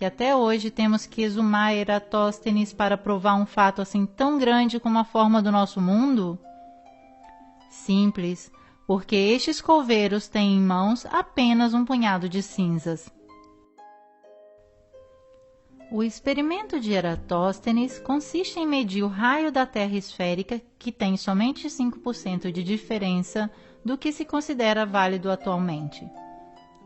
que até hoje temos que exumar Eratóstenes para provar um fato assim tão grande como a forma do nosso mundo? Simples, porque estes coveiros têm em mãos apenas um punhado de cinzas. O experimento de Eratóstenes consiste em medir o raio da Terra esférica, que tem somente 5% de diferença do que se considera válido atualmente.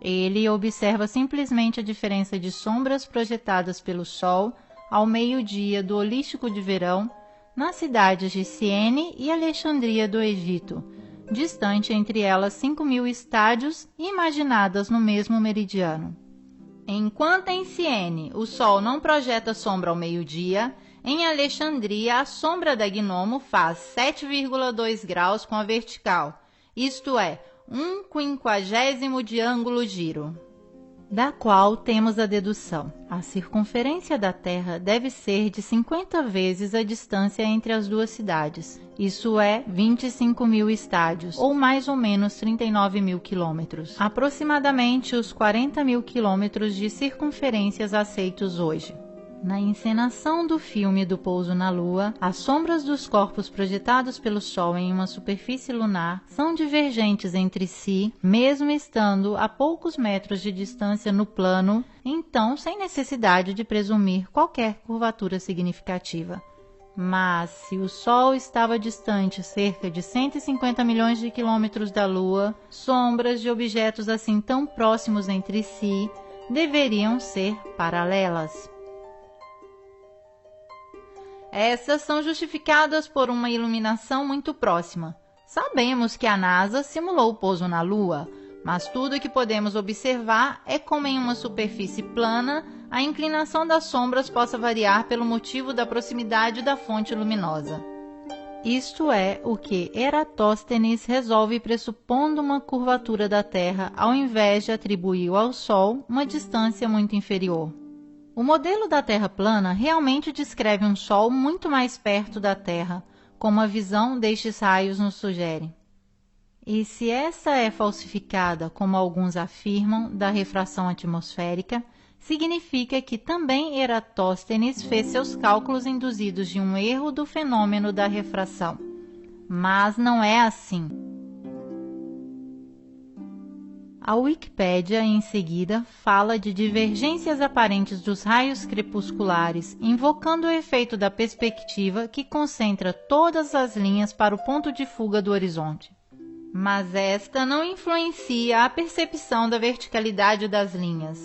Ele observa simplesmente a diferença de sombras projetadas pelo Sol ao meio-dia do holístico de verão nas cidades de Siene e Alexandria do Egito, distante entre elas 5.000 estádios imaginadas no mesmo meridiano. Enquanto em Siene o Sol não projeta sombra ao meio-dia, em Alexandria a sombra da Gnomo faz 7,2 graus com a vertical, isto é, 1/50 de ângulo giro, da qual temos a dedução: a circunferência da Terra deve ser de 50 vezes a distância entre as duas cidades, isso é, 25.000 estádios, ou mais ou menos 39.000 quilômetros, aproximadamente os 40.000 quilômetros de circunferências aceitos hoje. Na encenação do filme do pouso na Lua, as sombras dos corpos projetados pelo Sol em uma superfície lunar são divergentes entre si, mesmo estando a poucos metros de distância no plano, então sem necessidade de presumir qualquer curvatura significativa. Mas, se o Sol estava distante cerca de 150 milhões de quilômetros da Lua, sombras de objetos assim tão próximos entre si deveriam ser paralelas. Essas são justificadas por uma iluminação muito próxima. Sabemos que a NASA simulou o pouso na Lua, mas tudo o que podemos observar é como em uma superfície plana a inclinação das sombras possa variar pelo motivo da proximidade da fonte luminosa. Isto é o que Eratóstenes resolve pressupondo uma curvatura da Terra ao invés de atribuir ao Sol uma distância muito inferior. O modelo da Terra plana realmente descreve um Sol muito mais perto da Terra, como a visão destes raios nos sugere. E se essa é falsificada, como alguns afirmam, da refração atmosférica, significa que também Eratóstenes fez seus cálculos induzidos de um erro do fenômeno da refração. Mas não é assim. A Wikipédia, em seguida, fala de divergências aparentes dos raios crepusculares, invocando o efeito da perspectiva que concentra todas as linhas para o ponto de fuga do horizonte. Mas esta não influencia a percepção da verticalidade das linhas.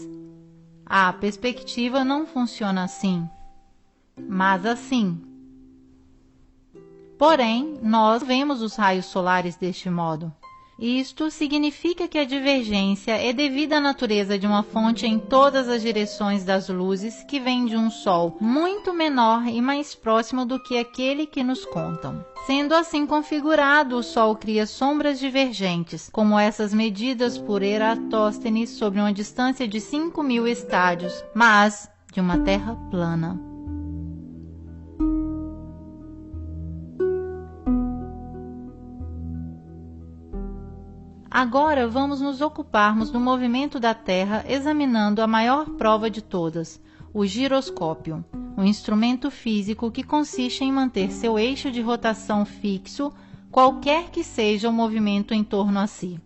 A perspectiva não funciona assim, mas assim. Porém, nós vemos os raios solares deste modo. Isto significa que a divergência é devida à natureza de uma fonte em todas as direções das luzes que vem de um Sol muito menor e mais próximo do que aquele que nos contam. Sendo assim configurado, o Sol cria sombras divergentes, como essas medidas por Eratóstenes sobre uma distância de 5.000 estádios, mas de uma Terra plana. Agora vamos nos ocuparmos do movimento da Terra examinando a maior prova de todas, o giroscópio, um instrumento físico que consiste em manter seu eixo de rotação fixo, qualquer que seja o movimento em torno a si.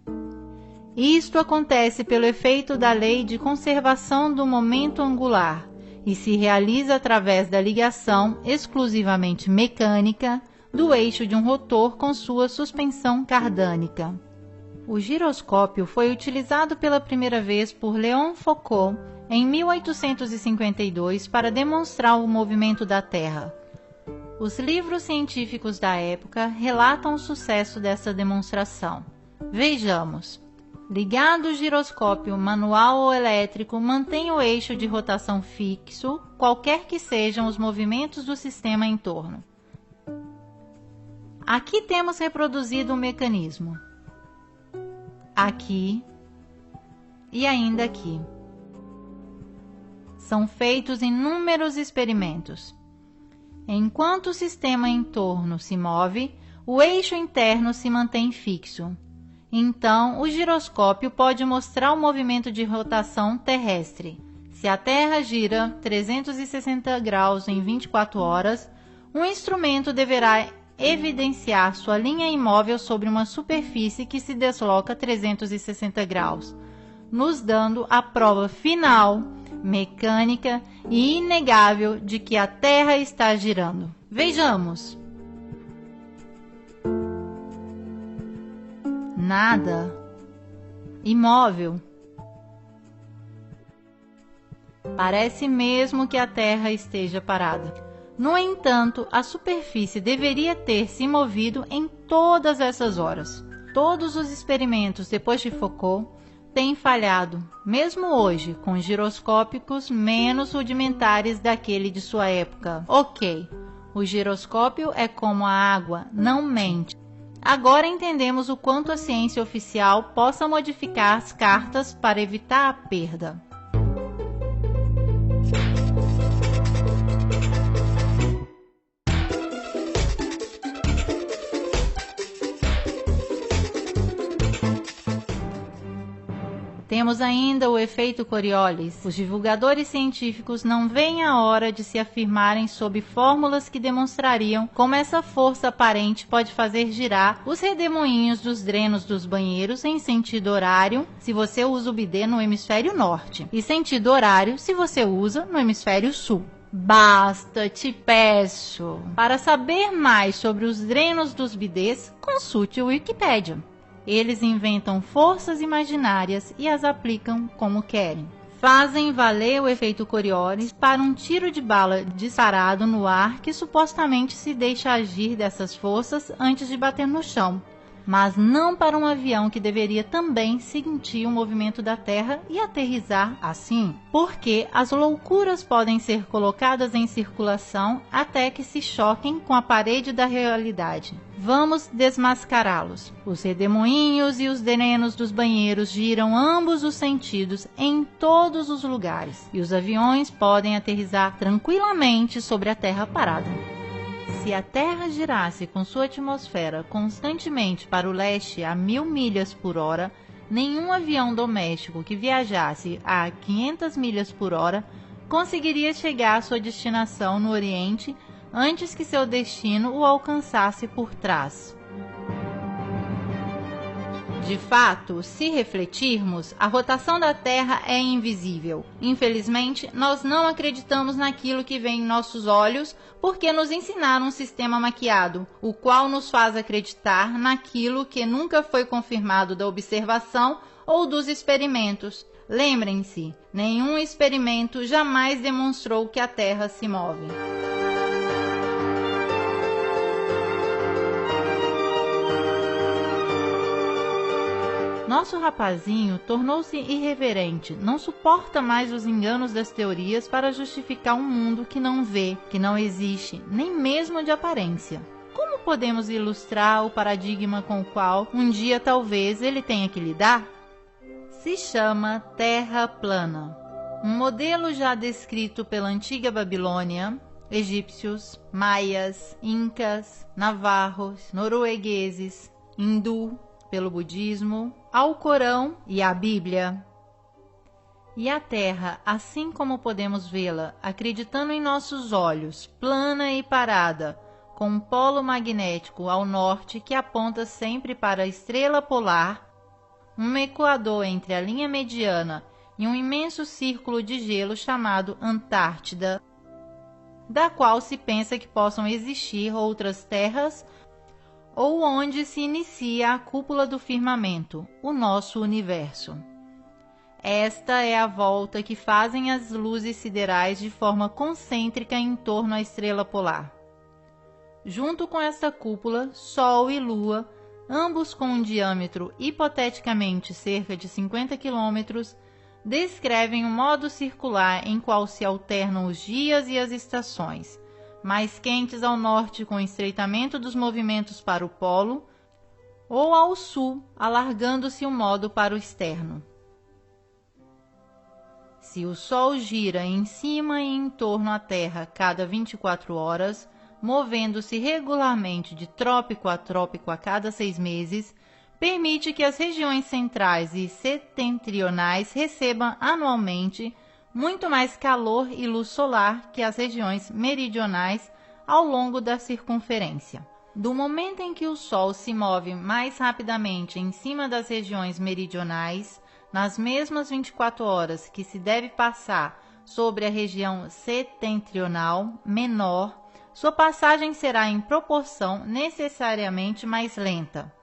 Isto acontece pelo efeito da lei de conservação do momento angular e se realiza através da ligação exclusivamente mecânica do eixo de um rotor com sua suspensão cardânica. O giroscópio foi utilizado pela primeira vez por Léon Foucault em 1852 para demonstrar o movimento da Terra. Os livros científicos da época relatam o sucesso dessa demonstração. Vejamos. Ligado o giroscópio manual ou elétrico mantém o eixo de rotação fixo, qualquer que sejam os movimentos do sistema em torno. Aqui temos reproduzido o mecanismo. Aqui e ainda aqui. São feitos inúmeros experimentos. Enquanto o sistema em torno se move, o eixo interno se mantém fixo. Então, o giroscópio pode mostrar o movimento de rotação terrestre. Se a Terra gira 360 graus em 24 horas, um instrumento deverá evidenciar sua linha imóvel sobre uma superfície que se desloca 360 graus, nos dando a prova final, mecânica e inegável de que a Terra está girando. Vejamos. Nada. Imóvel. Parece mesmo que a Terra esteja parada. No entanto, a superfície deveria ter se movido em todas essas horas. Todos os experimentos depois de Foucault têm falhado, mesmo hoje, com giroscópicos menos rudimentares daquele de sua época. Ok, o giroscópio é como a água, não mente. Agora entendemos o quanto a ciência oficial possa modificar as cartas para evitar a perda. Temos ainda o efeito Coriolis. Os divulgadores científicos não veem a hora de se afirmarem sob fórmulas que demonstrariam como essa força aparente pode fazer girar os redemoinhos dos drenos dos banheiros em sentido horário se você usa o bidê no hemisfério norte e sentido horário se você usa no hemisfério sul. Basta, te peço! Para saber mais sobre os drenos dos bidês, consulte o Wikipédia. Eles inventam forças imaginárias e as aplicam como querem. Fazem valer o efeito Coriolis para um tiro de bala disparado no ar que supostamente se deixa agir dessas forças antes de bater no chão, mas não para um avião que deveria também sentir o movimento da Terra e aterrissar assim, porque as loucuras podem ser colocadas em circulação até que se choquem com a parede da realidade. Vamos desmascará-los. Os redemoinhos e os drenos dos banheiros giram ambos os sentidos em todos os lugares, e os aviões podem aterrissar tranquilamente sobre a Terra parada. Se a Terra girasse com sua atmosfera constantemente para o leste a 1000 milhas por hora, nenhum avião doméstico que viajasse a 500 milhas por hora conseguiria chegar à sua destinação no Oriente antes que seu destino o alcançasse por trás. De fato, se refletirmos, a rotação da Terra é invisível. Infelizmente, nós não acreditamos naquilo que vê em nossos olhos porque nos ensinaram um sistema maquiado, o qual nos faz acreditar naquilo que nunca foi confirmado da observação ou dos experimentos. Lembrem-se, nenhum experimento jamais demonstrou que a Terra se move. Nosso rapazinho tornou-se irreverente, não suporta mais os enganos das teorias para justificar um mundo que não vê, que não existe, nem mesmo de aparência. Como podemos ilustrar o paradigma com o qual um dia talvez ele tenha que lidar? Se chama Terra plana. Um modelo já descrito pela antiga Babilônia, egípcios, maias, incas, navarros, noruegueses, hindu, pelo budismo, ao Corão e à Bíblia. E a Terra, assim como podemos vê-la, acreditando em nossos olhos, plana e parada, com um polo magnético ao norte que aponta sempre para a estrela polar, um equador entre a linha mediana e um imenso círculo de gelo chamado Antártida, da qual se pensa que possam existir outras terras ou onde se inicia a cúpula do firmamento, o nosso universo. Esta é a volta que fazem as luzes siderais de forma concêntrica em torno à estrela polar. Junto com esta cúpula, Sol e Lua, ambos com um diâmetro hipoteticamente cerca de 50 km, descrevem um modo circular em qual se alternam os dias e as estações, mais quentes ao norte com o estreitamento dos movimentos para o polo, ou ao sul, alargando-se o modo para o externo. Se o Sol gira em cima e em torno à Terra cada 24 horas, movendo-se regularmente de trópico a trópico a cada 6 meses, permite que as regiões centrais e setentrionais recebam anualmente muito mais calor e luz solar que as regiões meridionais ao longo da circunferência. Do momento em que o Sol se move mais rapidamente em cima das regiões meridionais, nas mesmas 24 horas que se deve passar sobre a região setentrional menor, sua passagem será em proporção necessariamente mais lenta.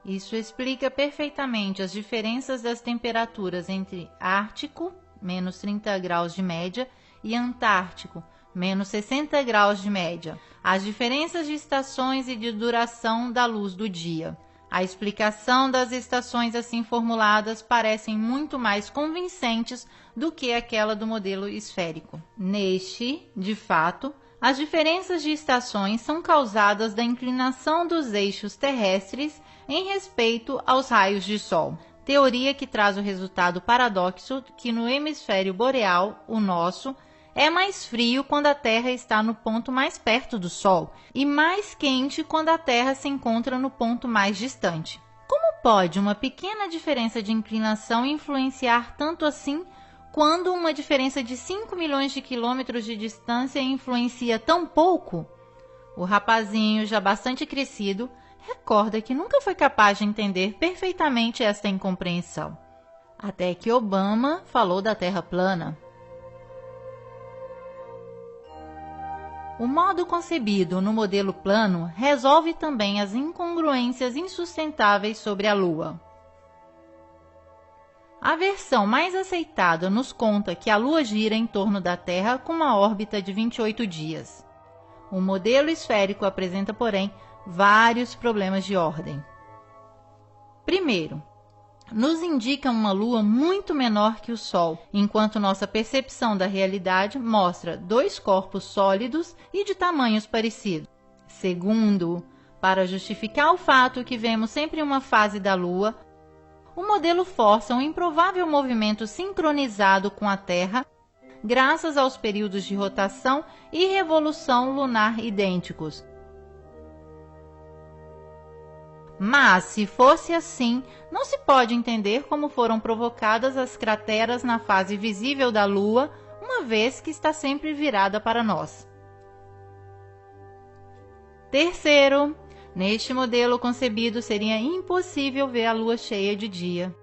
Isso explica perfeitamente as diferenças das temperaturas entre Ártico, menos 30 graus de média, e Antártico, menos 60 graus de média, as diferenças de estações e de duração da luz do dia. A explicação das estações assim formuladas parecem muito mais convincentes do que aquela do modelo esférico. Neste, de fato, as diferenças de estações são causadas da inclinação dos eixos terrestres em respeito aos raios de sol. Teoria que traz o resultado paradoxo que no hemisfério boreal, o nosso, é mais frio quando a Terra está no ponto mais perto do Sol e mais quente quando a Terra se encontra no ponto mais distante. Como pode uma pequena diferença de inclinação influenciar tanto assim quando uma diferença de 5 milhões de quilômetros de distância influencia tão pouco? O rapazinho, já bastante crescido, recorda que nunca foi capaz de entender perfeitamente esta incompreensão. Até que Obama falou da Terra plana. O modo concebido no modelo plano resolve também as incongruências insustentáveis sobre a Lua. A versão mais aceitada nos conta que a Lua gira em torno da Terra com uma órbita de 28 dias. O modelo esférico apresenta, porém, vários problemas de ordem. Primeiro, nos indica uma Lua muito menor que o Sol, enquanto nossa percepção da realidade mostra dois corpos sólidos e de tamanhos parecidos. Segundo, para justificar o fato que vemos sempre uma fase da Lua, o modelo força um improvável movimento sincronizado com a Terra, graças aos períodos de rotação e revolução lunar idênticos. Mas, se fosse assim, não se pode entender como foram provocadas as crateras na fase visível da Lua, uma vez que está sempre virada para nós. Terceiro, neste modelo concebido seria impossível ver a Lua cheia de dia.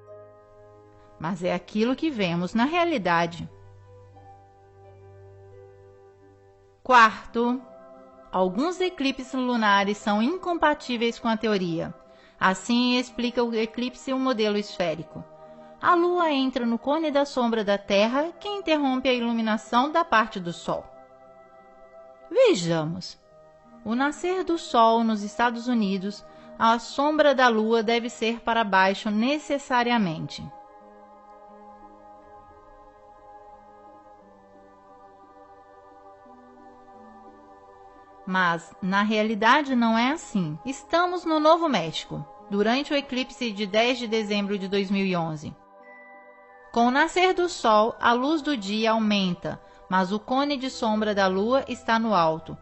Mas é aquilo que vemos na realidade. Quarto, alguns eclipses lunares são incompatíveis com a teoria. Assim explica o eclipse o modelo esférico. A Lua entra no cone da sombra da Terra, que interrompe a iluminação da parte do Sol. Vejamos. O nascer do Sol nos Estados Unidos, a sombra da Lua deve ser para baixo necessariamente. Mas, na realidade, não é assim. Estamos no Novo México, durante o eclipse de 10 de dezembro de 2011. Com o nascer do Sol, a luz do dia aumenta, mas o cone de sombra da Lua está no alto.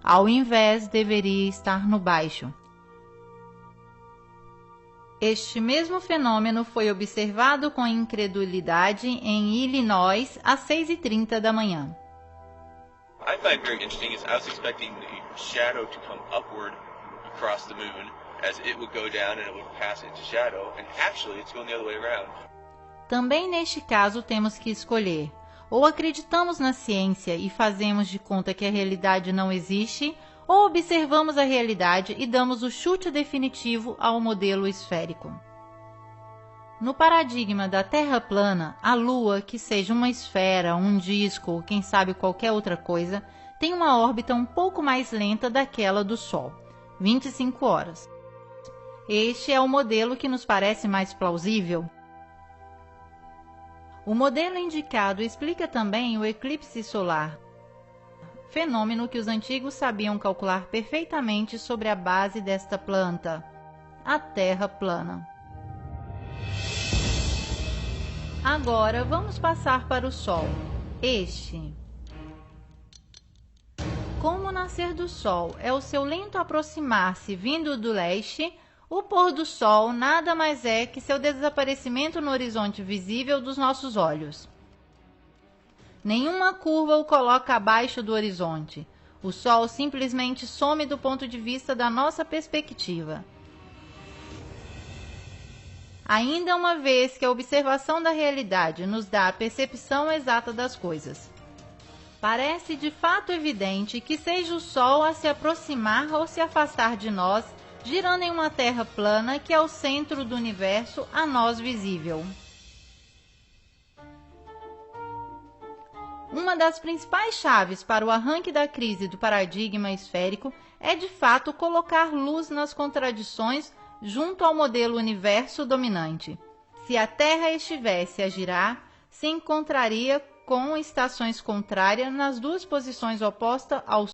Ao invés, deveria estar no baixo. Este mesmo fenômeno foi observado com incredulidade em Illinois às 6h30 da manhã. I find very interesting is I was expecting the shadow to come upward across the moon as it would go down and it would pass into shadow, and actually it's going the other way around. Também neste caso temos que escolher: ou acreditamos na ciência e fazemos de conta que a realidade não existe, ou observamos a realidade e damos o chute definitivo ao modelo esférico. No paradigma da Terra plana, a Lua, que seja uma esfera, um disco ou quem sabe qualquer outra coisa, tem uma órbita um pouco mais lenta daquela do Sol, 25 horas. Este é o modelo que nos parece mais plausível. O modelo indicado explica também o eclipse solar, fenômeno que os antigos sabiam calcular perfeitamente sobre a base desta planta, a Terra plana. Agora vamos passar para o Sol. Como o nascer do Sol é o seu lento aproximar-se vindo do leste, o pôr do Sol nada mais é que seu desaparecimento no horizonte visível dos nossos olhos. Nenhuma curva o coloca abaixo do horizonte. O Sol simplesmente some do ponto de vista da nossa perspectiva. Ainda uma vez que a observação da realidade nos dá a percepção exata das coisas. Parece de fato evidente que seja o Sol a se aproximar ou se afastar de nós, girando em uma Terra plana que é o centro do universo a nós visível. Uma das principais chaves para o arranque da crise do paradigma esférico é de fato colocar luz nas contradições junto ao modelo universo dominante. Se a Terra estivesse a girar, se encontraria com estações contrárias nas duas posições opostas ao